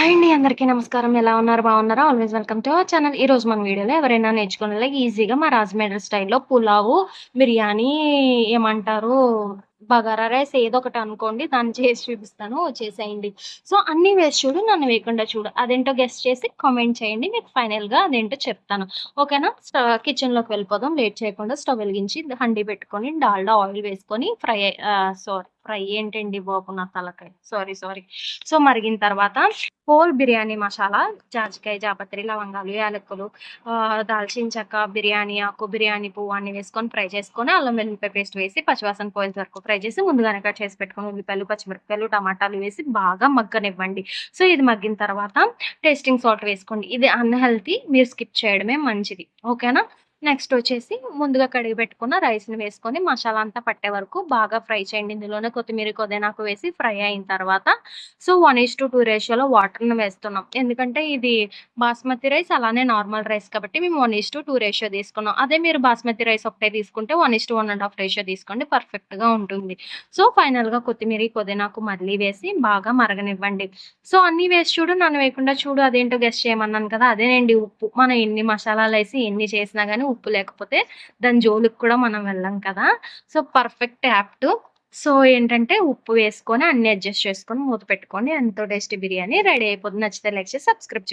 Hi అండి. అందరికీ నమస్కారం. ఎలా ఉన్నారు? బాగున్నారా? Always welcome to our channel. ఈరోజు మన వీడియోలో ఎవరైనా నేర్చుకునేలాగా ఈజీగా మా రాజమండ్రి స్టైల్‌లో పులావు, బిర్యానీ ఏమంటారు బగారా రైస్ ఏదో ఒకటి అనుకోండి. దాన్ని చేసి చూపిస్తాను. వచ్చేసేయండి. సో, అన్నీ వేసి చూడు, నన్ను వేయకుండా చూడు. అదేంటో గెస్ చేసి కామెంట్ చేయండి. మీకు ఫైనల్‌గా అదేంటో చెప్తాను. ఓకేనా? కిచెన్‌లోకి వెళ్ళిపోదాం. లేట్ చేయకుండా స్టవ్ వెలిగించి హండీ పెట్టుకొని డాల్డా ఆయిల్ వేసుకొని ఫ్రై ఏంటండి బాబు నా తలకాయ. సారీ. సో, మరిగిన తర్వాత హోల్ బిర్యానీ మసాలా, జాజికాయ, జాపత్రి, లవంగాలు, యాలకులు, దాల్చిన చెక్క, బిర్యానీ ఆకు, బిర్యానీ పువ్వు అన్నీ వేసుకొని ఫ్రై చేసుకొని, అల్లం వెల్లుల్లిపాయ పేస్ట్ వేసి పచ్చివాసన పోయేంత వరకు ఫ్రై చేసి ముందుగానే కట్ చేసి పెట్టుకొని ఉల్లిపాయలు, పచ్చిమిరపకాయలు, టమాటాలు వేసి బాగా మగ్గనివ్వండి. సో, ఇది మగ్గిన తర్వాత టేస్టింగ్ సాల్ట్ వేసుకోండి. ఇది అన్‌హెల్తీ, మీరు స్కిప్ చేయడమే మంచిది. ఓకేనా? నెక్స్ట్ వచ్చేసి ముందుగా కడిగి పెట్టుకున్న రైస్‌ని వేసుకొని మసాలా అంతా పట్టే వరకు బాగా ఫ్రై చేయండి. ఇందులోనే కొత్తిమీర, పుదీనాకు వేసి ఫ్రై అయిన తర్వాత సో, 1:2 రేషియోలో వాటర్‌ని వేస్తున్నాం. ఎందుకంటే ఇది బాస్మతి రైస్ అలానే నార్మల్ రైస్ కాబట్టి మేము 1:2 రేషియో తీసుకున్నాం. అదే మీరు బాస్మతి రైస్ ఒకటే తీసుకుంటే 1:1 రేషియో తీసుకోండి పర్ఫెక్ట్‌గా ఉంటుంది. సో, ఫైనల్‌గా కొత్తిమీర, పుదీనాకు మళ్ళీ వేసి బాగా మరగనివ్వండి. సో, అన్నీ వేసి చూడు, నన్ను వేయకుండా చూడు అదేంటో గెస్ చేయమన్నాను కదా! అదేనండి ఉప్పు. మనం ఎన్ని మసాలాలేసి ఎన్ని చేసినా గాని ఉప్పు లేకపోతే దాని జోలికి కూడా మనం వెళ్ళం కదా! So, perfect apt. సో, ఏంటంటే ఉప్పు వేసుకొని అన్నీ అడ్జస్ట్ చేసుకొని మూత పెట్టుకోండి. ఎంతో టేస్టీ బిర్యానీ రెడీ అయిపోతుంది. నచ్చితే లైక్ చేసి సబ్స్క్రైబ్